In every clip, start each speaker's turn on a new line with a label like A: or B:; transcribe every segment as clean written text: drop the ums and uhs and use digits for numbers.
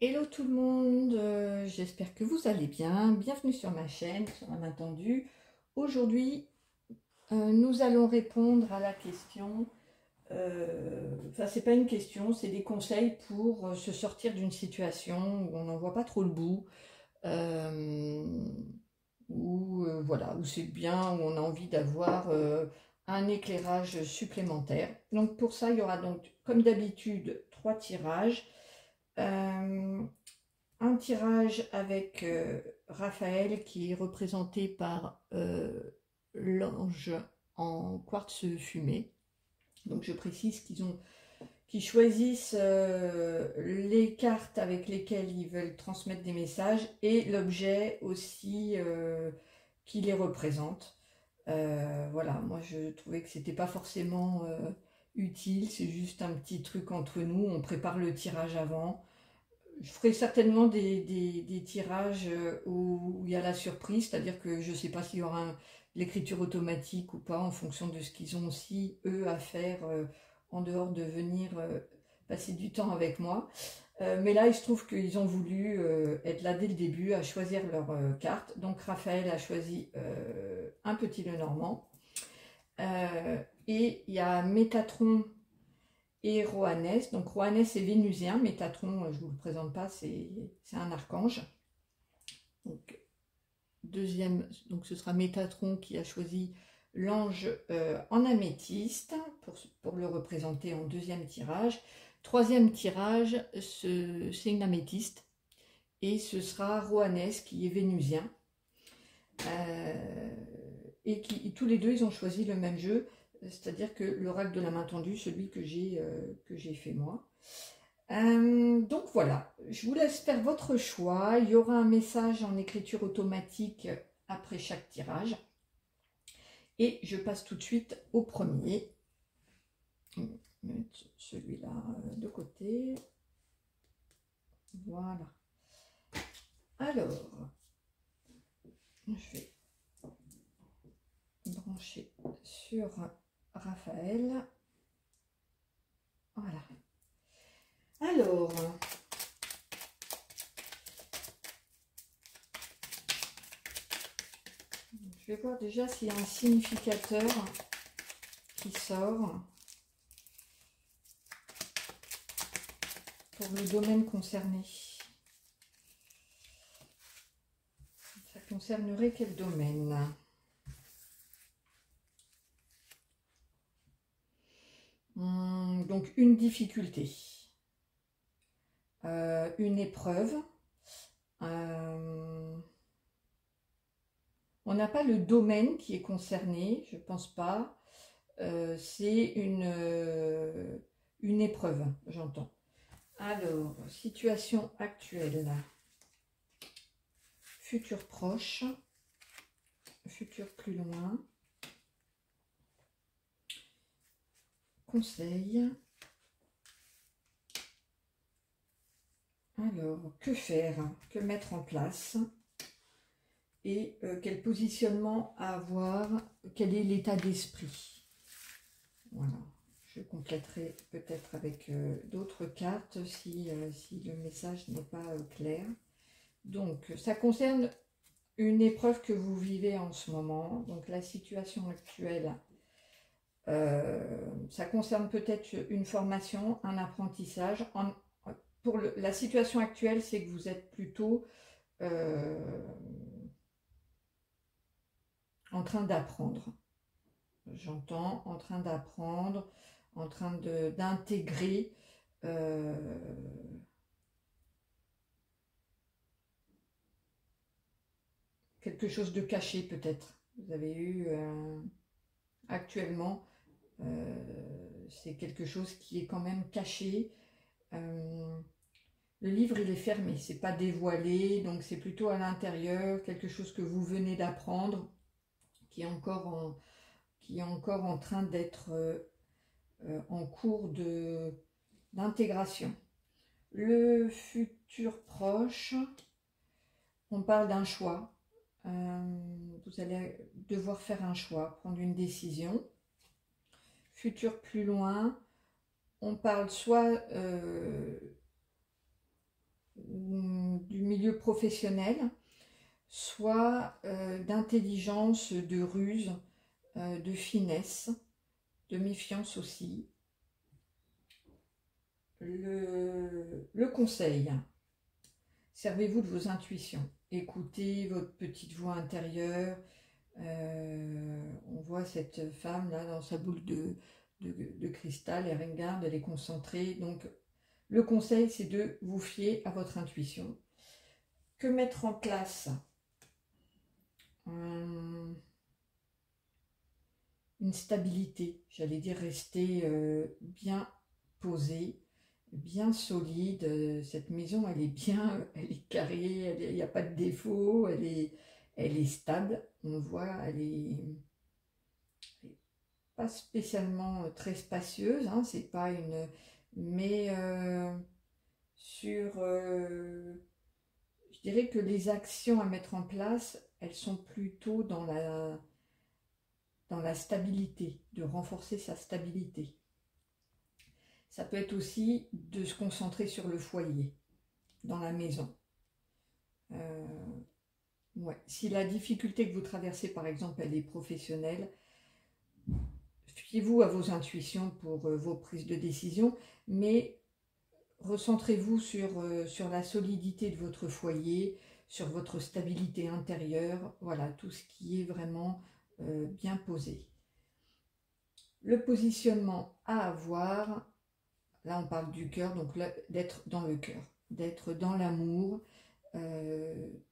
A: Hello tout le monde, j'espère que vous allez bien. Bienvenue sur ma chaîne, sur la main tendue. Aujourd'hui, nous allons répondre à la question, enfin c'est pas une question, c'est des conseils pour se sortir d'une situation où on n'en voit pas trop le bout, euh, voilà, où c'est bien, où on a envie d'avoir un éclairage supplémentaire. Donc pour ça, il y aura donc comme d'habitude 3 tirages. Euh, un tirage avec Raphaël qui est représenté par l'ange en quartz fumé. Donc je précise qu'ils choisissent les cartes avec lesquelles ils veulent transmettre des messages et l'objet aussi qui les représente. Voilà, moi je trouvais que c'était pas forcément utile, c'est juste un petit truc entre nous, on prépare le tirage avant. Je ferai certainement des tirages où il y a la surprise, c'est-à-dire que je ne sais pas s'il y aura l'écriture automatique ou pas, en fonction de ce qu'ils ont aussi, eux, à faire en dehors de venir passer du temps avec moi. Mais là, il se trouve qu'ils ont voulu être là dès le début, à choisir leur carte. Donc Raphaël a choisi un petit Lenormand. Et il y a Métatron et Rohanès. Donc Rohanès est vénusien, Métatron, je ne vous le présente pas, c'est un archange. Donc, donc ce sera Métatron qui a choisi l'ange en améthyste pour le représenter en deuxième tirage. Troisième tirage, c'est une améthyste et ce sera Rohanès qui est vénusien. Et tous les deux, ils ont choisi le même jeu, c'est-à-dire que l'oracle de la main tendue, celui que j'ai fait moi. Donc voilà, je vous laisse faire votre choix. Il y aura un message en écriture automatique après chaque tirage. Et je passe tout de suite au premier. Je vais mettre celui-là de côté. Voilà. Alors, je vais brancher sur Raphaël. Voilà. Alors, je vais voir déjà s'il y a un significateur qui sort pour le domaine concerné. Ça concernerait quel domaine ? Donc une difficulté, une épreuve. On n'a pas le domaine qui est concerné, je pense pas. C'est une épreuve, j'entends. Alors, situation actuelle, futur proche, futur plus loin, conseil. Alors, que faire? Que mettre en place? Et quel positionnement à avoir? Quel est l'état d'esprit? Voilà. Je compléterai peut-être avec d'autres cartes si le message n'est pas clair. Donc, ça concerne une épreuve que vous vivez en ce moment. Donc, la situation actuelle, ça concerne peut-être une formation, un apprentissage. Pour la situation actuelle, c'est que vous êtes plutôt en train d'apprendre. J'entends en train d'apprendre, en train d'intégrer quelque chose de caché peut-être. Vous avez eu actuellement, c'est quelque chose qui est quand même caché. Le livre il est fermé, c'est pas dévoilé, donc c'est plutôt à l'intérieur, quelque chose que vous venez d'apprendre, qui est encore en train d'être en cours d'intégration. Le futur proche, on parle d'un choix. Vous allez devoir faire un choix, prendre une décision. Futur plus loin, on parle soit milieu professionnel, soit d'intelligence, de ruse, de finesse, de méfiance aussi. Le conseil, servez-vous de vos intuitions. Écoutez votre petite voix intérieure. On voit cette femme là dans sa boule de cristal, elle regarde, elle est concentrée. Donc le conseil, c'est de vous fier à votre intuition. Que mettre en place? Une stabilité, j'allais dire rester bien posée, bien solide. Cette maison, elle est bien, elle est carrée, il n'y a pas de défaut, elle est stable. On voit, elle est pas spécialement très spacieuse, hein, c'est pas une... Mais je dirais que les actions à mettre en place, elles sont plutôt dans la stabilité, de renforcer sa stabilité. Ça peut être aussi de se concentrer sur le foyer, dans la maison. Ouais. Si la difficulté que vous traversez, par exemple, elle est professionnelle, fiez-vous à vos intuitions pour vos prises de décision, mais recentrez-vous sur la solidité de votre foyer, sur votre stabilité intérieure, voilà, tout ce qui est vraiment bien posé. Le positionnement à avoir, là on parle du cœur, donc d'être dans le cœur, d'être dans l'amour,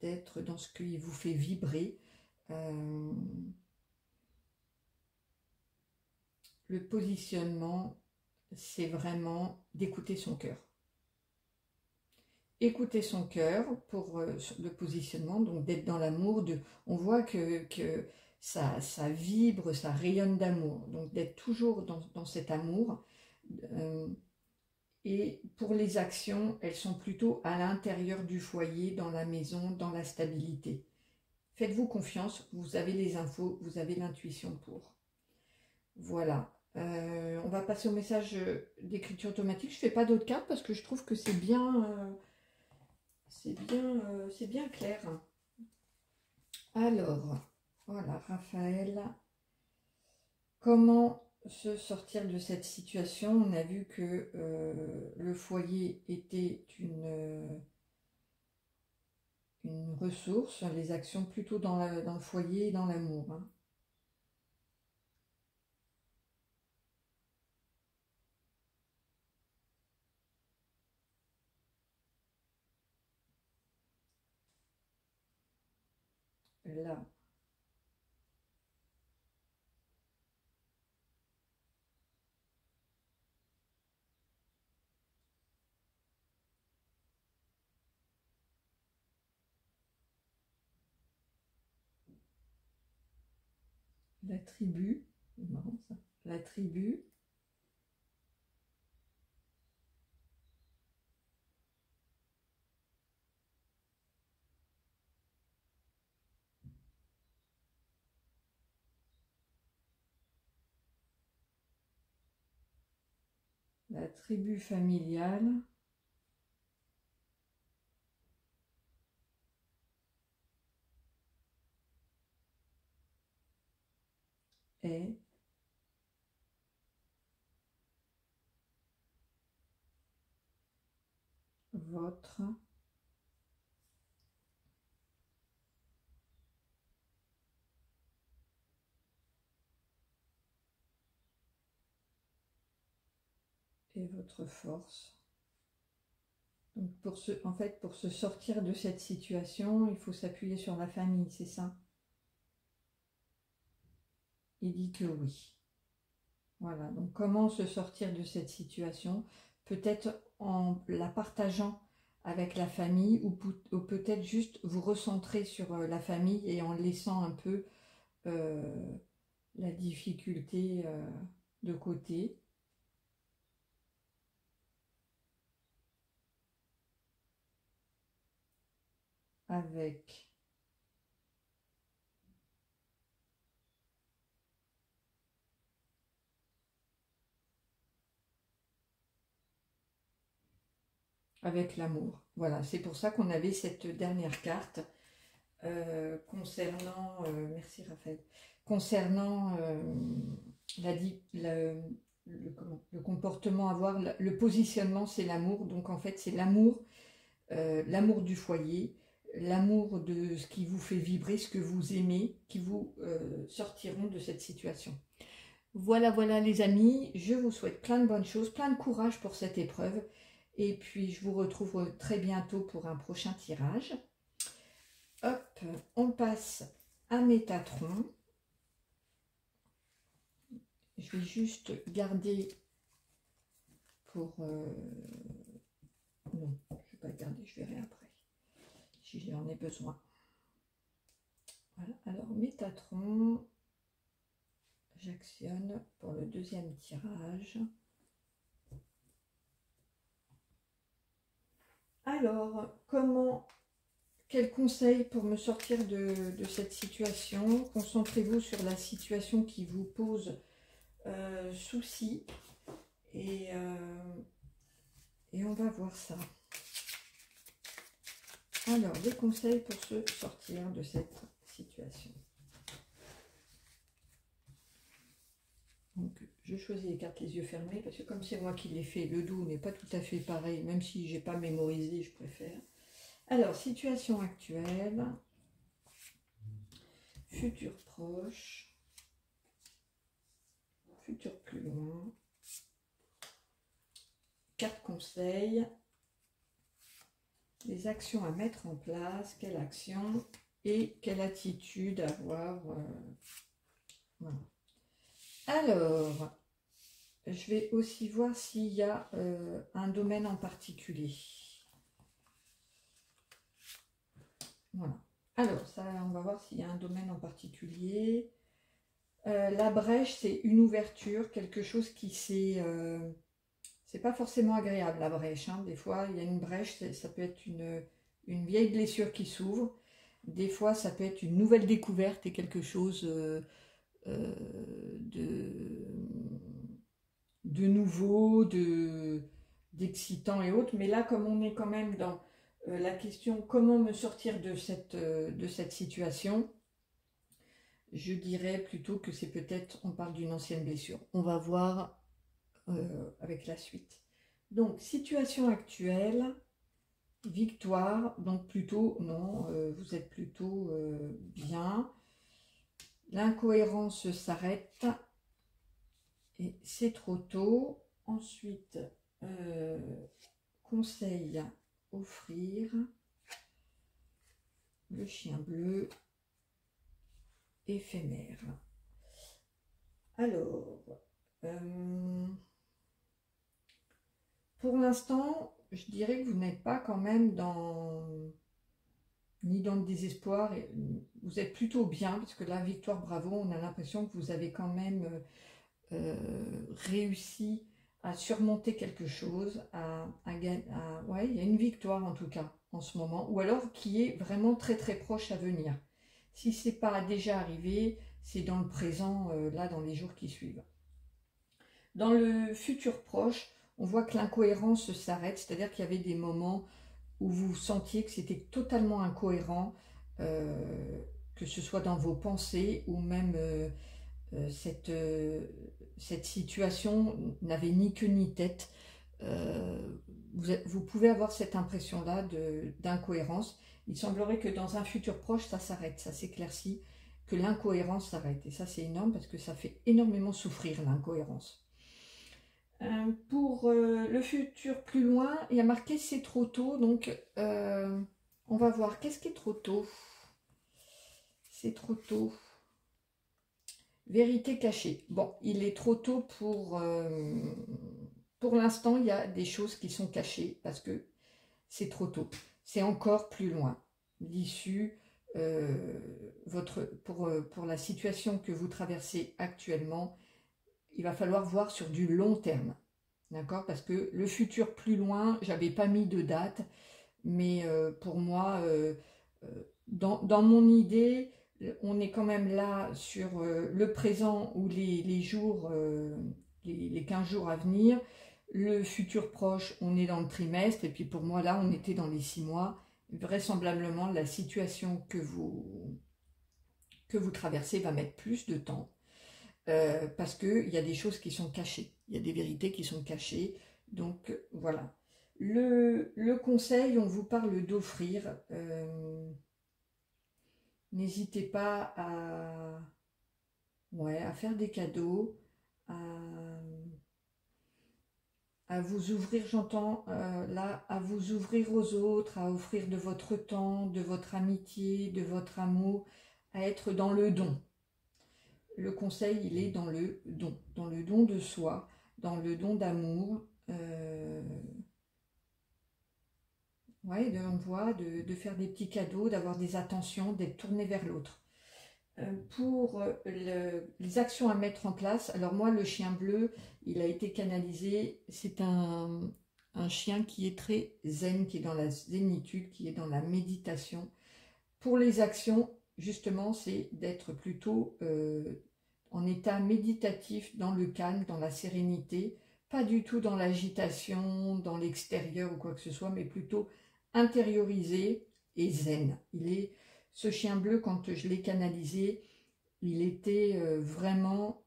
A: d'être dans ce qui vous fait vibrer. Le positionnement, c'est vraiment d'écouter son cœur. Écouter son cœur pour le positionnement, donc d'être dans l'amour. On voit que ça vibre, ça rayonne d'amour. Donc d'être toujours dans cet amour. Et pour les actions, elles sont plutôt à l'intérieur du foyer, dans la maison, dans la stabilité. Faites-vous confiance, vous avez les infos, vous avez l'intuition pour. Voilà. On va passer au message d'écriture automatique. Je ne fais pas d'autres cartes parce que je trouve que c'est bien clair. Alors, voilà, Raphaël. Comment se sortir de cette situation? On a vu que le foyer était une ressource, les actions plutôt dans le foyer et dans l'amour. Hein. Là, la tribu, c'est marrant ça. La tribu, la tribu familiale est votre et votre force. Donc pour se sortir de cette situation, il faut s'appuyer sur la famille, c'est ça? Il dit que oui. Voilà, donc comment se sortir de cette situation? Peut-être en la partageant avec la famille ou peut-être juste vous recentrer sur la famille et en laissant un peu euh, la difficulté de côté. Avec avec l'amour. Voilà, c'est pour ça qu'on avait cette dernière carte concernant, merci Raphaël, concernant le comportement à avoir, le positionnement, c'est l'amour. Donc en fait, c'est l'amour, l'amour du foyer, l'amour de ce qui vous fait vibrer, ce que vous aimez, qui vous sortiront de cette situation. Voilà, voilà les amis, je vous souhaite plein de bonnes choses, plein de courage pour cette épreuve. Et puis, je vous retrouve très bientôt pour un prochain tirage. Hop, on passe à Métatron. Je vais juste garder pour... non, je ne vais pas le garder, je verrai après, si j'en ai besoin. Voilà, alors Métatron, j'actionne pour le deuxième tirage. Alors, quel conseil pour me sortir de cette situation? Concentrez-vous sur la situation qui vous pose souci et on va voir ça. Alors, des conseils pour se sortir de cette situation. Donc, je choisis les cartes les yeux fermés parce que comme c'est moi qui l'ai fait, le dos n'est pas tout à fait pareil, même si j'ai pas mémorisé, je préfère. Alors, situation actuelle, futur proche, futur plus loin, carte conseil, les actions à mettre en place, quelle action et quelle attitude avoir. Voilà. Alors, je vais aussi voir s'il y a un domaine en particulier. Voilà. Alors, ça, on va voir s'il y a un domaine en particulier. La brèche, c'est une ouverture, quelque chose qui s'est... c'est pas forcément agréable, la brèche. Hein. Des fois, il y a une brèche, ça peut être une vieille blessure qui s'ouvre. Des fois, ça peut être une nouvelle découverte et quelque chose de nouveau, d'excitant et autres. Mais là, comme on est quand même dans la question comment me sortir de cette situation, je dirais plutôt que c'est peut-être, on parle d'une ancienne blessure. On va voir avec la suite. Donc, situation actuelle, victoire, donc plutôt, non, vous êtes plutôt bien. L'incohérence s'arrête et c'est trop tôt. Ensuite, conseil, offrir, le chien bleu, éphémère. Alors, pour l'instant, je dirais que vous n'êtes pas quand même ni dans le désespoir, vous êtes plutôt bien, parce que la victoire, bravo, on a l'impression que vous avez quand même réussi à surmonter quelque chose, ouais, il y a une victoire en tout cas en ce moment, ou alors qui est vraiment très très proche à venir. Si ce n'est pas déjà arrivé, c'est dans le présent, là dans les jours qui suivent. Dans le futur proche, on voit que l'incohérence s'arrête, c'est-à-dire qu'il y avait des moments où vous sentiez que c'était totalement incohérent, que ce soit dans vos pensées ou même cette situation n'avait ni queue ni tête. Vous pouvez avoir cette impression-là d'incohérence. Il semblerait que dans un futur proche, ça s'arrête, ça s'éclaircit, que l'incohérence s'arrête. Et ça, c'est énorme parce que ça fait énormément souffrir, l'incohérence. Pour le futur plus loin, il y a marqué c'est trop tôt, donc on va voir qu'est-ce qui est trop tôt. C'est trop tôt. Vérité cachée. Bon, il est trop tôt pour l'instant, il y a des choses qui sont cachées parce que c'est trop tôt. C'est encore plus loin. L'issue, pour la situation que vous traversez actuellement, il va falloir voir sur du long terme, d'accord? Parce que le futur plus loin, j'avais pas mis de date, mais pour moi, dans mon idée, on est quand même là sur le présent ou les jours, les 15 jours à venir. Le futur proche, on est dans le trimestre, et puis pour moi là, on était dans les 6 mois. Vraisemblablement, la situation que vous traversez va mettre plus de temps, parce qu'il y a des choses qui sont cachées, il y a des vérités qui sont cachées, donc voilà. Le conseil, on vous parle d'offrir, n'hésitez pas à faire des cadeaux, à vous ouvrir, j'entends là, à vous ouvrir aux autres, à offrir de votre temps, de votre amitié, de votre amour, à être dans le don. Le conseil, il est dans le don de soi, dans le don d'amour. Ouais, on voit de faire des petits cadeaux, d'avoir des attentions, d'être tourné vers l'autre. Pour les actions à mettre en place, alors moi, le chien bleu, il a été canalisé, c'est un chien qui est très zen, qui est dans la zénitude, qui est dans la méditation. Pour les actions, justement, c'est d'être plutôt en état méditatif, dans le calme, dans la sérénité, pas du tout dans l'agitation, dans l'extérieur ou quoi que ce soit, mais plutôt intériorisé et zen. Ce chien bleu, quand je l'ai canalisé, il était vraiment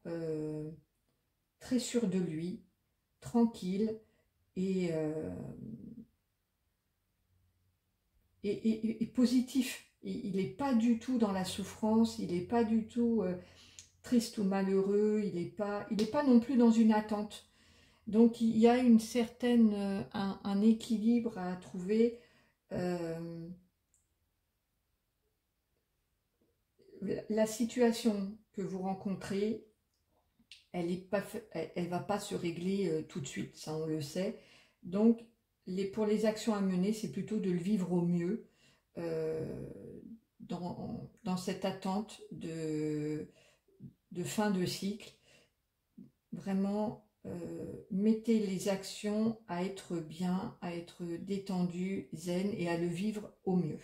A: très sûr de lui, tranquille et, et positif. Il n'est pas du tout dans la souffrance, il n'est pas du tout triste ou malheureux, il n'est pas non plus dans une attente. Donc il y a une certaine, un équilibre à trouver. La situation que vous rencontrez, elle va pas se régler tout de suite, ça on le sait. Donc pour les actions à mener, c'est plutôt de le vivre au mieux dans cette attente de fin de cycle. Vraiment, mettez les actions à être bien, à être détendu, zen et à le vivre au mieux.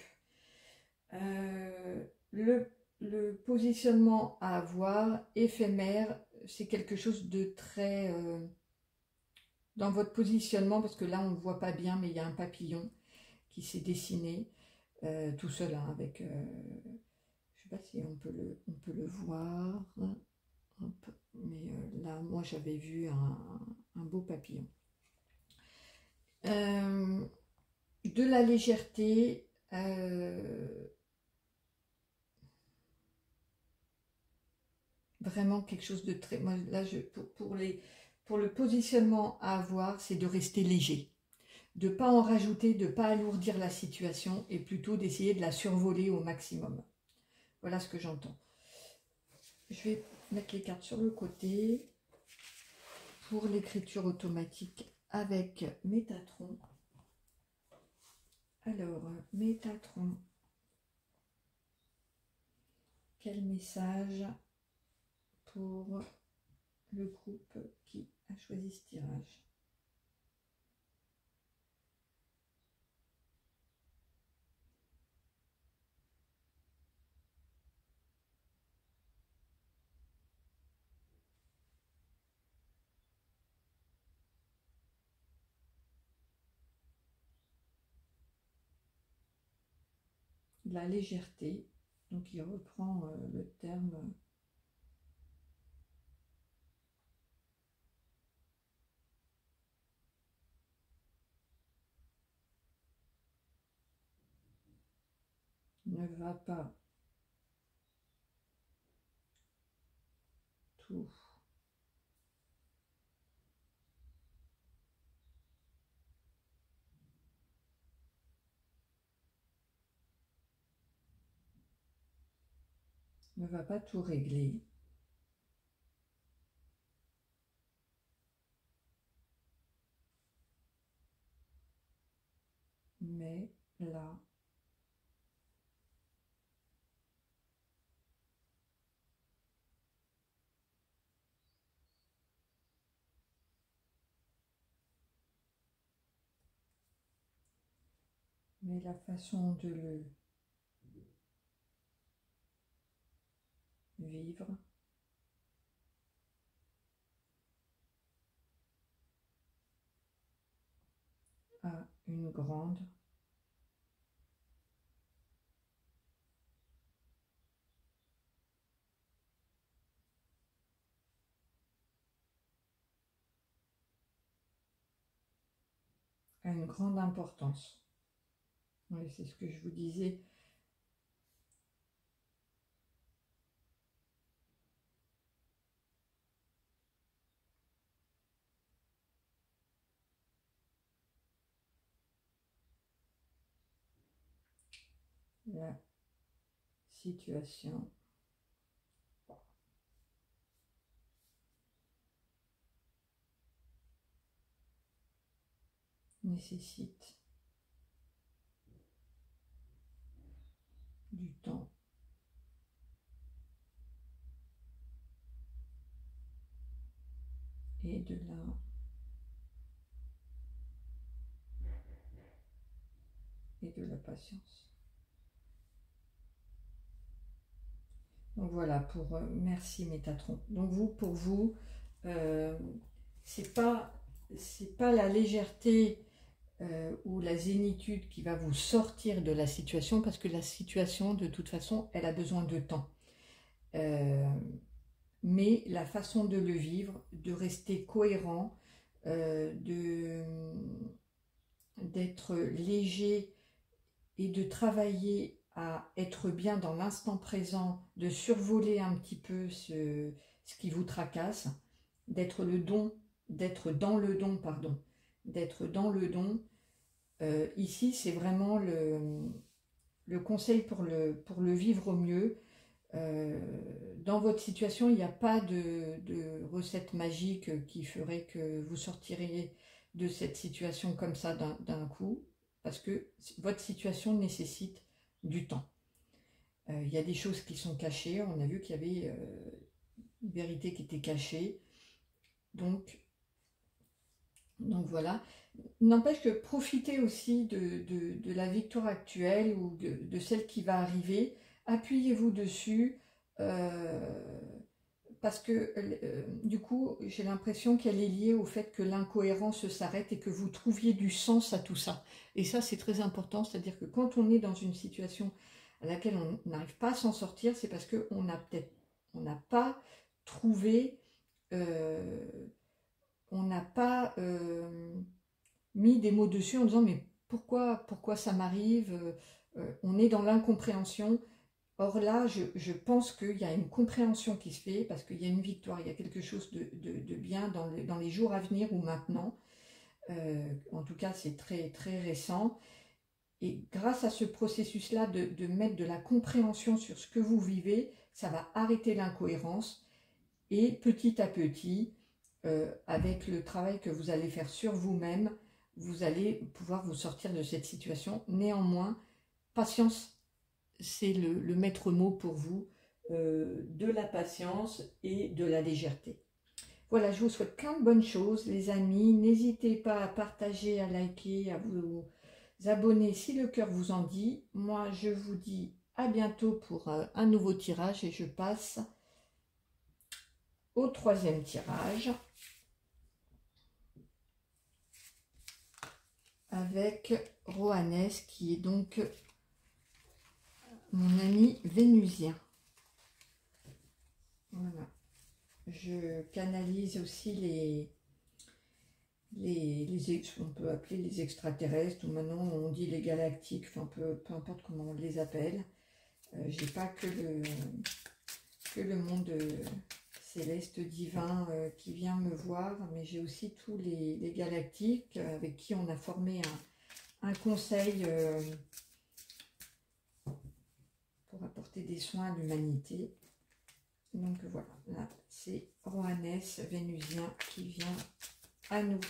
A: Le positionnement à avoir, éphémère, c'est quelque chose de très... dans votre positionnement, parce que là on ne le voit pas bien, mais il y a un papillon qui s'est dessiné tout seul, hein, avec... je ne sais pas si on peut le voir. Hop. Mais là, moi, j'avais vu un beau papillon. De la légèreté, vraiment quelque chose de très... Moi, là, pour le positionnement à avoir, c'est de rester léger. De ne pas en rajouter, de ne pas alourdir la situation et plutôt d'essayer de la survoler au maximum. Voilà ce que j'entends. Je vais mettre les cartes sur le côté pour l'écriture automatique avec Métatron. Alors, Métatron, quel message pour le groupe qui a choisi ce tirage? La légèreté, donc il reprend le terme ne va pas tout ne va pas tout régler, mais là, mais la façon de le vivre à une grande. A une grande importance. Oui, c'est ce que je vous disais. La situation nécessite du temps et de la patience. Donc voilà, merci Métatron. Donc pour vous, c'est pas la légèreté ou la zénitude qui va vous sortir de la situation, parce que la situation, de toute façon, elle a besoin de temps. Mais la façon de le vivre, de rester cohérent, d'être léger et de travailler à être bien dans l'instant présent, de survoler un petit peu ce qui vous tracasse, d'être dans le don, pardon, d'être dans le don. Ici, c'est vraiment le conseil pour le vivre au mieux. Dans votre situation, il n'y a pas de recette magique qui ferait que vous sortiriez de cette situation comme ça d'un coup, parce que votre situation nécessite du temps. Il y a des choses qui sont cachées, on a vu qu'il y avait une vérité qui était cachée, donc voilà. N'empêche que profitez aussi de la victoire actuelle ou de celle qui va arriver, appuyez-vous dessus, parce que du coup, j'ai l'impression qu'elle est liée au fait que l'incohérence s'arrête et que vous trouviez du sens à tout ça. Et ça, c'est très important, c'est-à-dire que quand on est dans une situation à laquelle on n'arrive pas à s'en sortir, c'est parce qu'on n'a pas trouvé, on n'a pas mis des mots dessus en disant mais pourquoi ça m'arrive, on est dans l'incompréhension. Or là, je pense qu'il y a une compréhension qui se fait, parce qu'il y a une victoire, il y a quelque chose de bien dans les jours à venir ou maintenant. En tout cas, c'est très, très récent. Et grâce à ce processus-là de mettre de la compréhension sur ce que vous vivez, ça va arrêter l'incohérence. Et petit à petit, avec le travail que vous allez faire sur vous-même, vous allez pouvoir vous sortir de cette situation. Néanmoins, patience, c'est le maître mot pour vous, de la patience et de la légèreté. Voilà, je vous souhaite plein de bonnes choses, les amis. N'hésitez pas à partager, à liker, à vous abonner si le cœur vous en dit. Moi, je vous dis à bientôt pour un nouveau tirage et je passe au troisième tirage avec Rohannes, qui est donc mon ami vénusien. Voilà. Je canalise aussi on peut appeler les extraterrestres, ou maintenant on dit les galactiques, enfin peu importe comment on les appelle. J'ai pas que le monde céleste divin qui vient me voir, mais j'ai aussi tous les galactiques avec qui on a formé un conseil pour apporter des soins à l'humanité. Donc voilà, là c'est Rohannes vénusien qui vient à nous.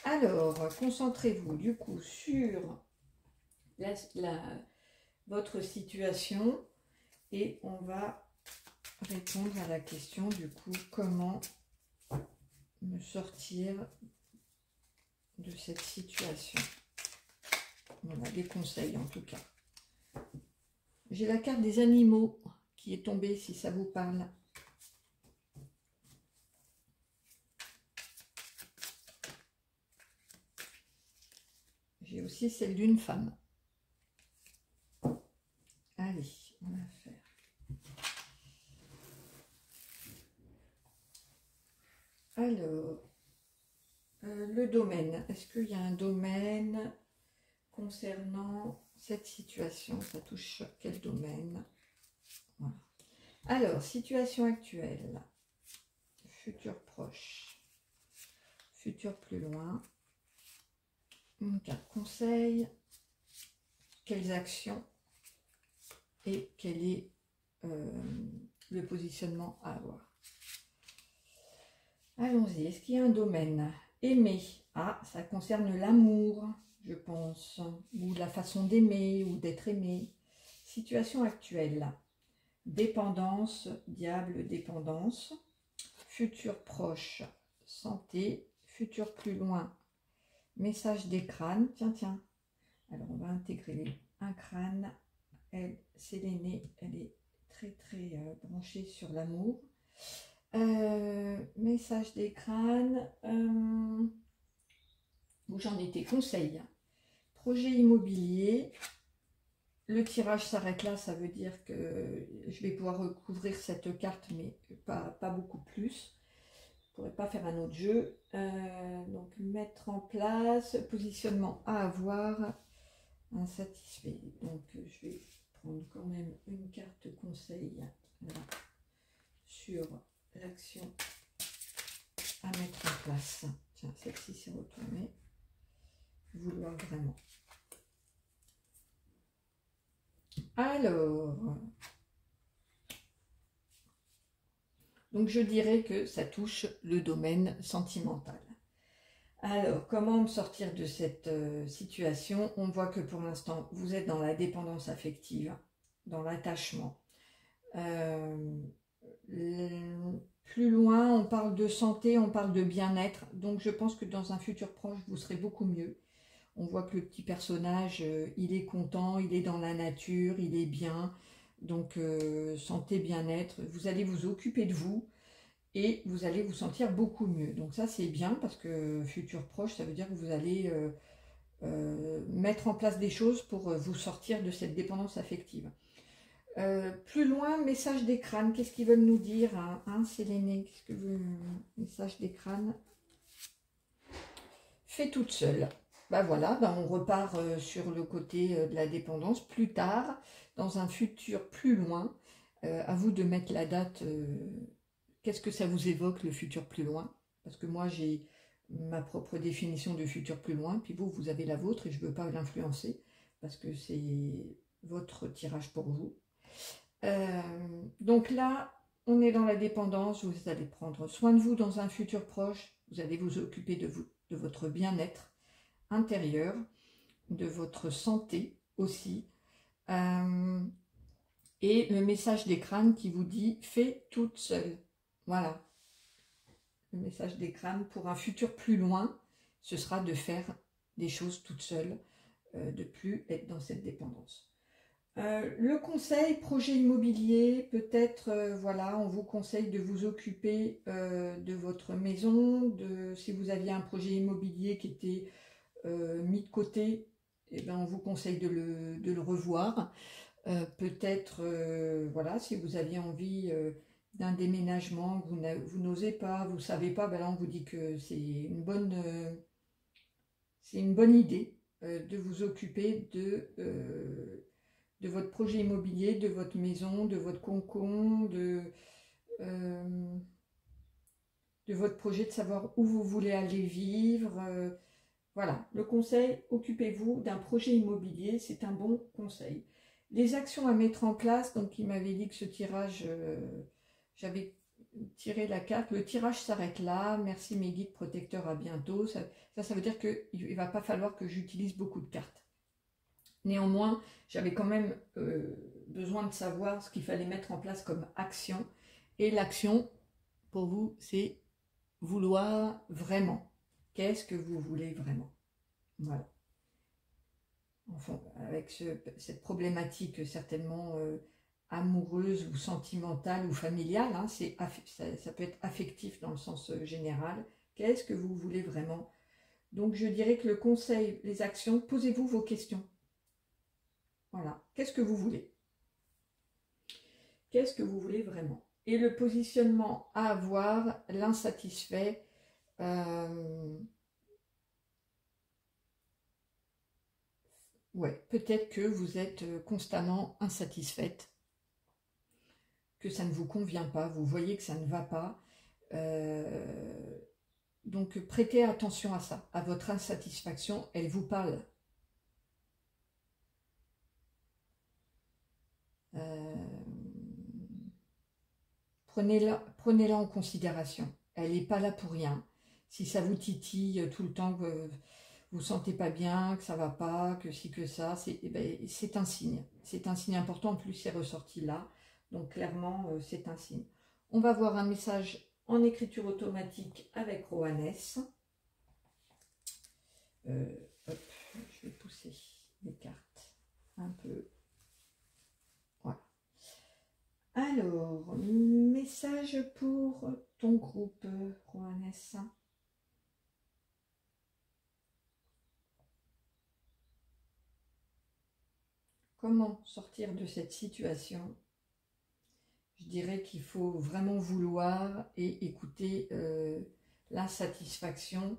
A: Alors, concentrez-vous du coup sur votre situation et on va répondre à la question du coup, comment me sortir de cette situation. Voilà, des conseils en tout cas. J'ai la carte des animaux qui est tombée, si ça vous parle. aussi celle d'une femme. Allez, on va faire. Alors, le domaine. Est-ce qu'il y a un domaine concernant cette situation? Ça touche quel domaine? Voilà. Alors, situation actuelle. Futur proche. Futur plus loin. Une carte conseil. Quelles actions et quel est le positionnement à avoir? Allons-y. Est-ce qu'il y a un domaine? Aimer. Ah, ça concerne l'amour, je pense, ou la façon d'aimer ou d'être aimé. Situation actuelle. Dépendance, diable, dépendance. Futur proche, santé. Futur plus loin, message des crânes. Tiens, tiens. Alors, on va intégrer un crâne. Elle, c'est l'aînée. Elle est très, très branchée sur l'amour. Message des crânes. Où j'en étais, conseil. Projet immobilier. Le tirage s'arrête là, ça veut dire que je vais pouvoir recouvrir cette carte, mais pas beaucoup plus. Je ne pourrais pas faire un autre jeu. Donc, mettre en place, positionnement à avoir, insatisfait. Donc, je vais prendre quand même une carte conseil là, sur l'action à mettre en place. Tiens, celle-ci s'est retournée. Vouloir vraiment. Alors, donc je dirais que ça touche le domaine sentimental. Alors, comment me sortir de cette situation? On voit que pour l'instant, vous êtes dans la dépendance affective, dans l'attachement. Plus loin, on parle de santé, on parle de bien-être. Donc, je pense que dans un futur proche, vous serez beaucoup mieux. On voit que le petit personnage, il est content, il est dans la nature, il est bien. Donc, santé, bien-être, vous allez vous occuper de vous et vous allez vous sentir beaucoup mieux. Donc ça, c'est bien parce que futur proche, ça veut dire que vous allez mettre en place des choses pour vous sortir de cette dépendance affective. Plus loin, message des crânes. Qu'est-ce qu'ils veulent nous dire, hein, c'est l'aîné. Qu'est-ce que veut message des crânes? Fais toute seule. Ben voilà, ben on repart sur le côté de la dépendance. Plus tard, dans un futur plus loin, à vous de mettre la date. Qu'est-ce que ça vous évoque, le futur plus loin? Parce que moi, j'ai ma propre définition de futur plus loin, puis vous, vous avez la vôtre, et je ne veux pas l'influencer, parce que c'est votre tirage pour vous. Donc là, on est dans la dépendance, vous allez prendre soin de vous dans un futur proche, vous allez vous occuper de vous, de votre bien-être intérieur, de votre santé aussi, et le message des crânes qui vous dit « fais toute seule ». Voilà, le message des crânes pour un futur plus loin, ce sera de faire des choses toute seule, de plus être dans cette dépendance. Le conseil, projet immobilier, peut-être, voilà, on vous conseille de vous occuper de votre maison, si vous aviez un projet immobilier qui était mis de côté, eh ben, on vous conseille de le revoir. Peut-être, voilà, si vous aviez envie d'un déménagement, que vous n'osez pas, vous ne savez pas, ben là on vous dit que c'est une bonne idée de vous occuper de votre projet immobilier, de votre maison, de votre cocon, de votre projet, de savoir où vous voulez aller vivre. Voilà, le conseil, occupez-vous d'un projet immobilier, c'est un bon conseil. Les actions à mettre en place, donc il m'avait dit que ce tirage, j'avais tiré la carte, le tirage s'arrête là, merci mes guides protecteurs, à bientôt. Ça veut dire qu'il ne va pas falloir que j'utilise beaucoup de cartes. Néanmoins, j'avais quand même besoin de savoir ce qu'il fallait mettre en place comme action. Et l'action, pour vous, c'est vouloir vraiment. Qu'est-ce que vous voulez vraiment? Voilà. Enfin, avec cette problématique certainement amoureuse ou sentimentale ou familiale, hein, ça peut être affectif dans le sens général. Qu'est-ce que vous voulez vraiment Donc je dirais que le conseil, les actions, posez-vous vos questions. Voilà, qu'est-ce que vous voulez? Qu'est-ce que vous voulez vraiment? Et le positionnement à avoir, l'insatisfait, ouais, peut-être que vous êtes constamment insatisfaite, que ça ne vous convient pas, vous voyez que ça ne va pas. Donc prêtez attention à ça, à votre insatisfaction, elle vous parle. Prenez-la en considération. Elle n'est pas là pour rien. Si ça vous titille tout le temps, que vous ne sentez pas bien, que ça va pas, que ci, que ça, c'est ben, un signe. C'est un signe important. En plus, c'est ressorti là. Donc, clairement, c'est un signe. On va voir un message en écriture automatique avec Rohannes. Hop, je vais pousser les cartes un peu. Alors, message pour ton groupe, Rohannes. Comment sortir de cette situation? Je dirais qu'il faut vraiment vouloir et écouter l'insatisfaction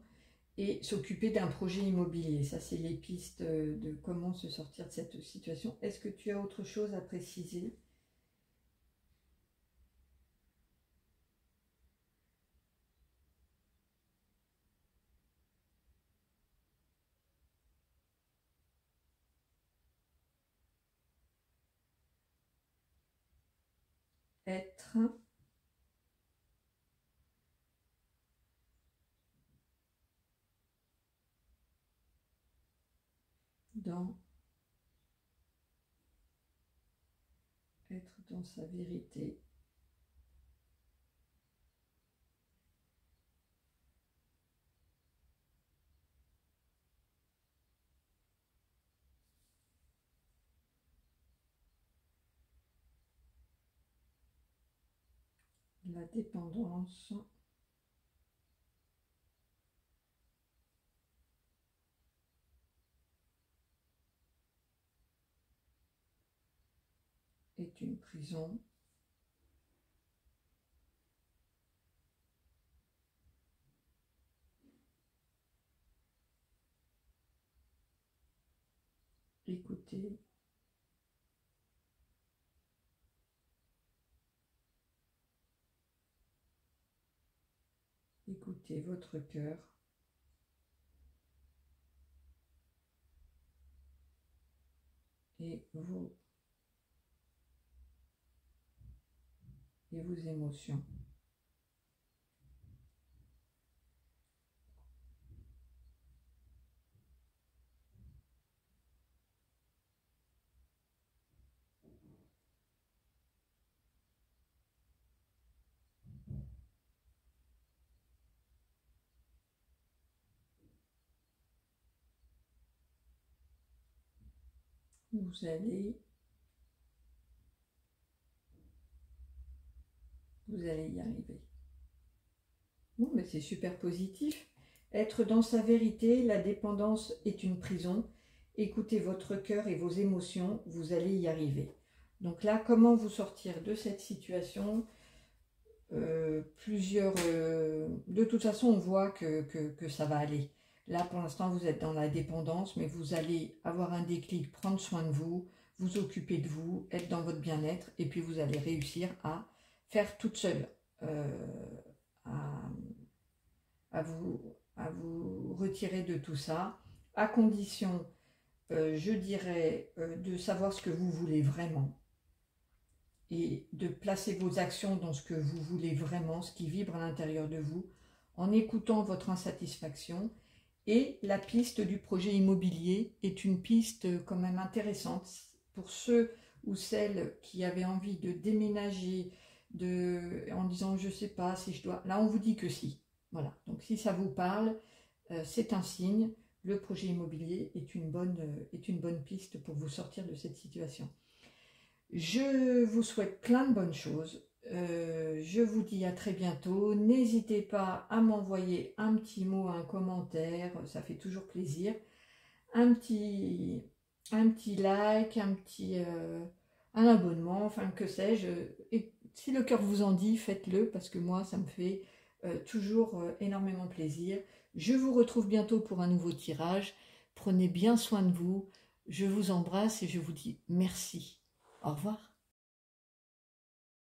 A: et s'occuper d'un projet immobilier. Ça, c'est les pistes de comment se sortir de cette situation. Est-ce que tu as autre chose à préciser? Être dans sa vérité. La dépendance est une prison. Écoutez votre cœur. Et vos émotions. Vous allez y arriver. Bon, mais c'est super positif. Être dans sa vérité, la dépendance est une prison. Écoutez votre cœur et vos émotions, vous allez y arriver. Donc là, comment vous sortir de cette situation? De toute façon, on voit que ça va aller. Là, pour l'instant, vous êtes dans la dépendance, mais vous allez avoir un déclic, prendre soin de vous, vous occuper de vous, être dans votre bien-être, et puis vous allez réussir à faire toute seule, à vous retirer de tout ça, à condition, je dirais, de savoir ce que vous voulez vraiment et de placer vos actions dans ce que vous voulez vraiment, ce qui vibre à l'intérieur de vous, en écoutant votre insatisfaction. Et la piste du projet immobilier est une piste quand même intéressante pour ceux ou celles qui avaient envie de déménager en disant je ne sais pas si je dois. Là, on vous dit que si. Voilà. Donc si ça vous parle, c'est un signe. Le projet immobilier est une bonne piste pour vous sortir de cette situation. Je vous souhaite plein de bonnes choses. Je vous dis à très bientôt. N'hésitez pas à m'envoyer un petit mot, un commentaire, ça fait toujours plaisir. Un petit like, un abonnement, enfin que sais-je. Et si le cœur vous en dit, faites-le parce que moi, ça me fait toujours énormément plaisir. Je vous retrouve bientôt pour un nouveau tirage. Prenez bien soin de vous. Je vous embrasse et je vous dis merci. Au revoir.